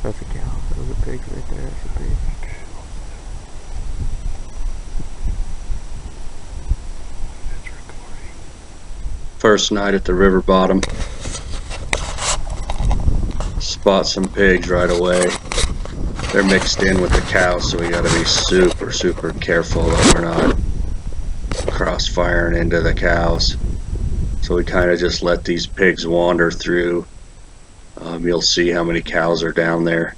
That's a cow. Those are pigs right there. That's a pig. First night at the river bottom. Spot some pigs right away. They're mixed in with the cows, so we gotta be super, super careful that we're not crossfiring into the cows. So we kind of just let these pigs wander through. You'll see how many cows are down there,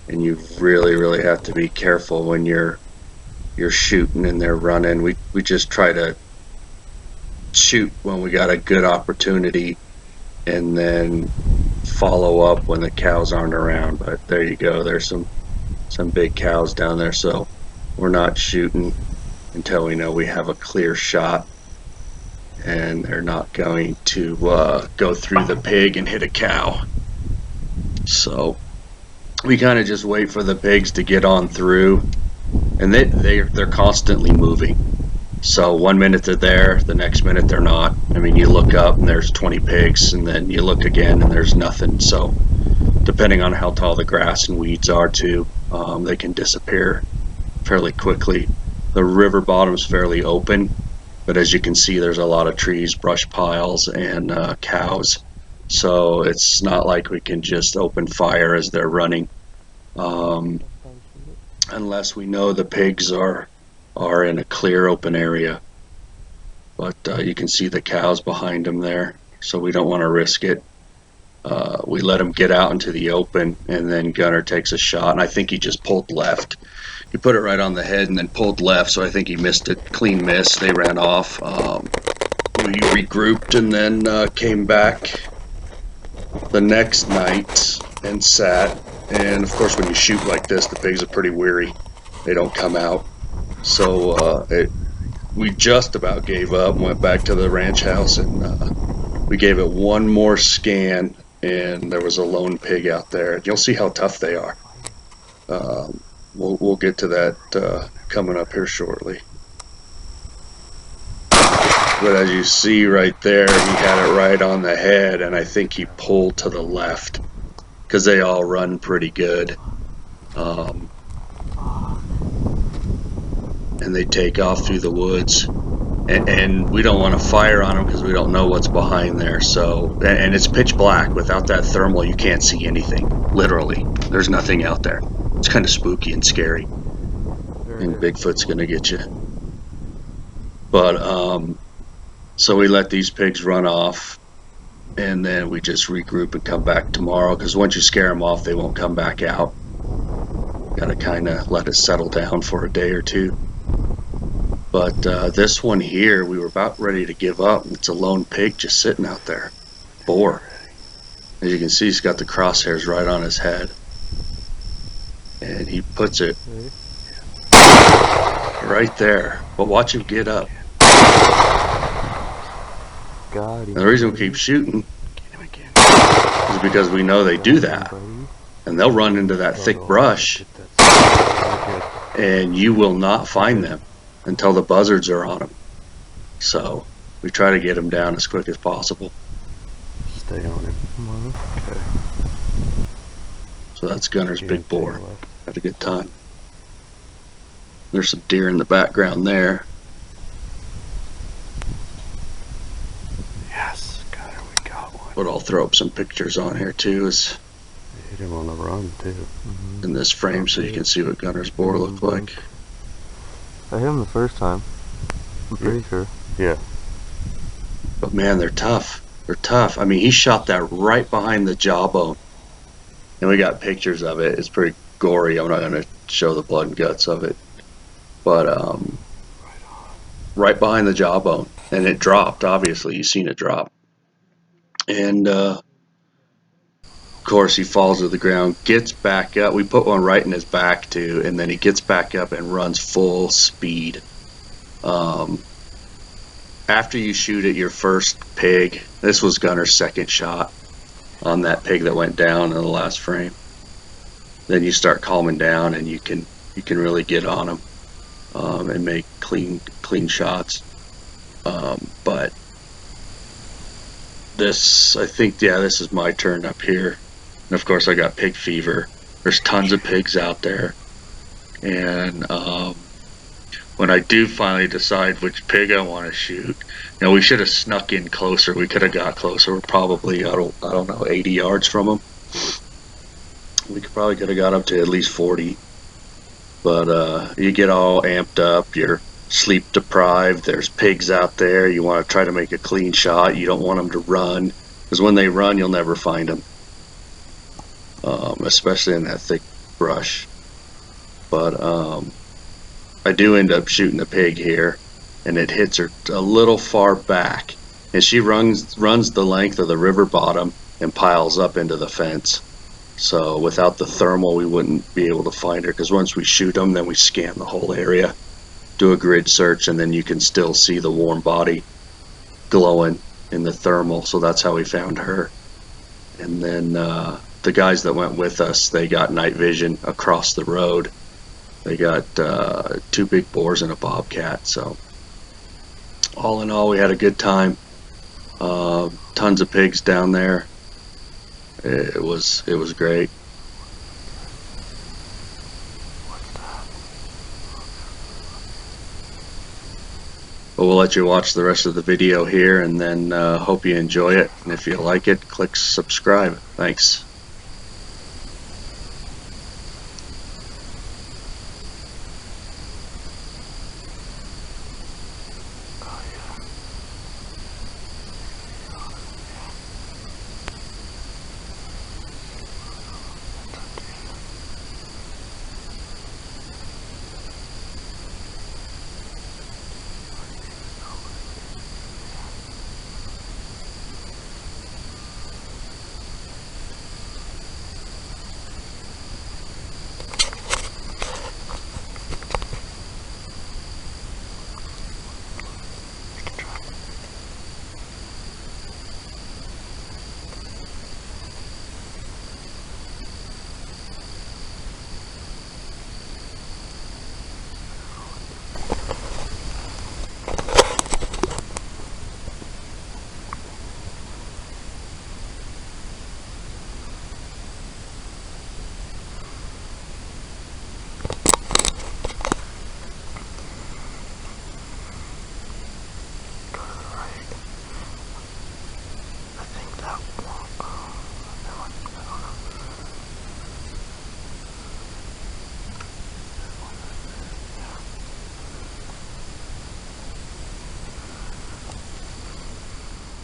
and you really, really have to be careful when you're shooting and they're running. We just try to shoot when we got a good opportunity, and then follow up when the cows aren't around. But there you go. There's some big cows down there, so we're not shooting until we know we have a clear shot and they're not going to go through the pig and hit a cow. So we kind of just wait for the pigs to get on through, and they're constantly moving. So 1 minute they're there, the next minute they're not. I mean, you look up and there's 20 pigs, and then you look again and there's nothing. So depending on how tall the grass and weeds are too, they can disappear fairly quickly. The river bottom's fairly open, but as you can see, there's a lot of trees, brush piles, and cows. So it's not like we can just open fire as they're running, unless we know the pigs are in a clear open area. But you can see the cows behind them there, so we don't want to risk it. We let him get out into the open, and then Gunner takes a shot, and I think he just pulled left. He put it right on the head and then pulled left, so I think he missed it. Clean miss. They ran off. We regrouped and then came back the next night and sat. And of course, when you shoot like this, the pigs are pretty weary. They don't come out. So we just about gave up and went back to the ranch house, and we gave it one more scan, and there was a lone pig out there. You'll see how tough they are. We'll get to that coming up here shortly. But as you see right there, he had it right on the head, and I think he pulled to the left because they all run pretty good. And they take off through the woods. And we don't want to fire on them because we don't know what's behind there. So, and it's pitch black. Without that thermal, you can't see anything. Literally, there's nothing out there. It's kind of spooky and scary. And Bigfoot's gonna get you. But so we let these pigs run off, and then we just regroup and come back tomorrow. Because once you scare them off, they won't come back out. Got to kind of let it settle down for a day or two. But this one here, we were about ready to give up. It's a lone pig just sitting out there. Boar. As you can see, he's got the crosshairs right on his head. And he puts it right there. But watch him get up. And the reason we keep shooting is because we know they do that. And they'll run into that thick brush, and you will not find them until the buzzards are on them. So we try to get them down as quick as possible. Stay on him. Okay. So that's Gunner's big boar. Had a good time. There's some deer in the background there. Yes, Gunner, we got one. But I'll throw up some pictures on here too, is Hit him on the run too. in this frame, so you can see what Gunner's boar looked like. I hit him the first time. I'm pretty sure. Yeah. But man, they're tough. They're tough. I mean, he shot that right behind the jawbone. And we got pictures of it. It's pretty gory. I'm not going to show the blood and guts of it. But right behind the jawbone. And it dropped, obviously. You've seen it drop. And of course, he falls to the ground, gets back up. We put one right in his back too. And then he gets back up and runs full speed. After you shoot at your first pig, this was Gunner's second shot on that pig that went down in the last frame. Then you start calming down, and you can really get on them and make clean shots. But this, I think, yeah, this is my turn up here. And of course, I got pig fever, There's tons of pigs out there, and when I do finally decide which pig I want to shoot, we should have snuck in closer. We could have got closer. We're probably I don't know 80 yards from them. We could have got up to at least 40. But you get all amped up. You're sleep deprived. There's pigs out there. You want to try to make a clean shot. You don't want them to run, because when they run, you'll never find them, especially in that thick brush. But I do end up shooting a pig here, and it hits her a little far back, and she runs the length of the river bottom and piles up into the fence. So without the thermal, we wouldn't be able to find her, because once we shoot them, then we scan the whole area, do a grid search, and then you can still see the warm body glowing in the thermal. So that's how we found her. And then the guys that went with us, they got night vision across the road. They got 2 big boars and a bobcat. So all in all, we had a good time. Tons of pigs down there. It was great. But we'll let you watch the rest of the video here, and then hope you enjoy it. And if you like it, click subscribe. Thanks.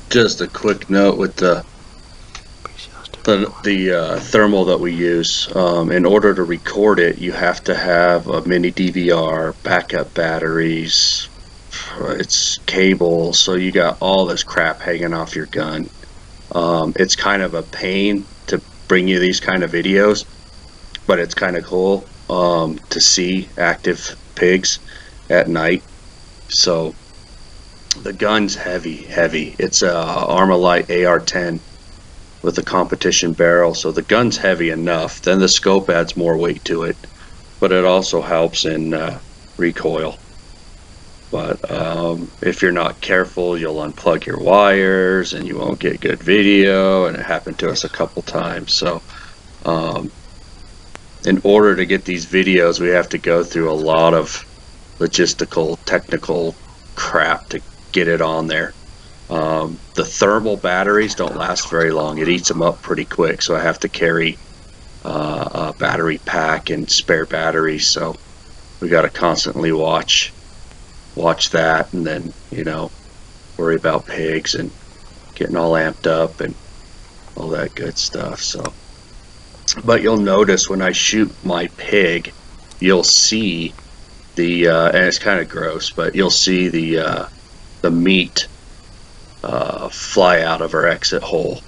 Just a quick note with the thermal that we use. In order to record it, you have to have a mini DVR, backup batteries, it's cable, so you got all this crap hanging off your gun. It's kind of a pain to bring you these kind of videos, but it's kind of cool to see active pigs at night. So the gun's heavy. It's a Armalite AR-10 with a competition barrel, so the gun's heavy enough. Then the scope adds more weight to it, but it also helps in recoil. But if you're not careful, you'll unplug your wires and you won't get good video, and it happened to us a couple times. So in order to get these videos, we have to go through a lot of logistical, technical crap to get it on there. The thermal batteries don't last very long. It eats them up pretty quick, so I have to carry a battery pack and spare batteries. So we got to constantly watch that, and then worry about pigs and getting all amped up and all that good stuff. So, but you'll notice when I shoot my pig, you'll see the and it's kind of gross, but you'll see the meat fly out of her exit hole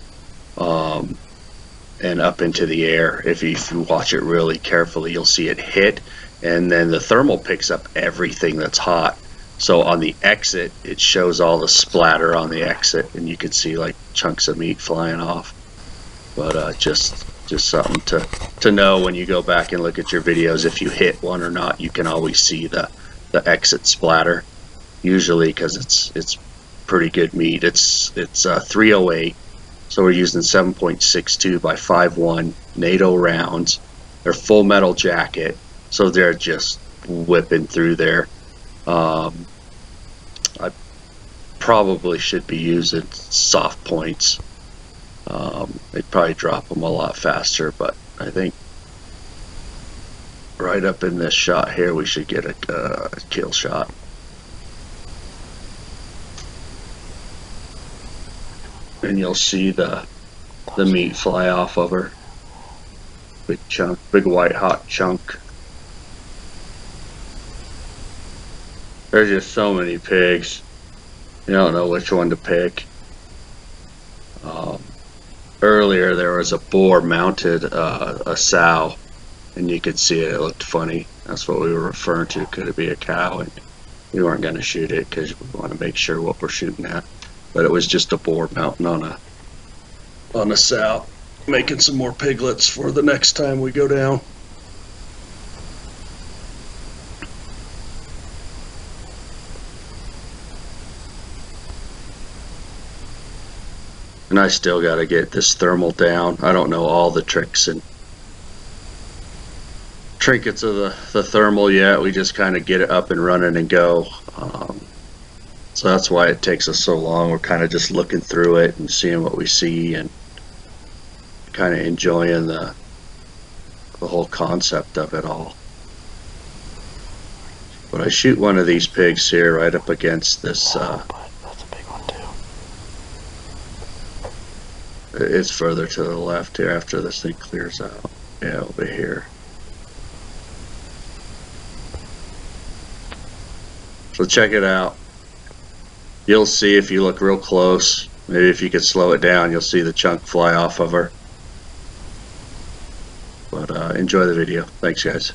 and up into the air. If you watch it really carefully, you'll see it hit, and then the thermal picks up everything that's hot. So on the exit, it shows all the splatter on the exit, and you can see like chunks of meat flying off. But just something to know when you go back and look at your videos. If you hit one or not, you can always see the exit splatter. Usually, because it's pretty good meat. It's 308, so we're using 7.62 by 5.1 NATO rounds, They're full metal jacket, so they're just whipping through there. I probably should be using soft points. They'd probably drop them a lot faster, but I think right up in this shot here, we should get a kill shot. And you'll see the meat fly off of her. Big chunk, big white hot chunk. There's just so many pigs. You don't know which one to pick. Earlier there was a boar mounted a sow, and you could see it. It looked funny. That's what we were referring to. Could it be a cow? And we weren't going to shoot it because we want to make sure what we're shooting at. But it was just a boar mounting on a sow, making some more piglets for the next time we go down. And I still got to get this thermal down. I don't know all the tricks and trinkets of the thermal yet. We just kind of get it up and running and go. So that's why it takes us so long. We're kind of just looking through it and seeing what we see and kind of enjoying the whole concept of it all. But I shoot one of these pigs here right up against this. But that's a big one too. It's further to the left here after this thing clears out. Yeah, over here. So check it out. You'll see if you look real close. Maybe if you could slow it down, you'll see the chunk fly off of her. But enjoy the video. Thanks, guys.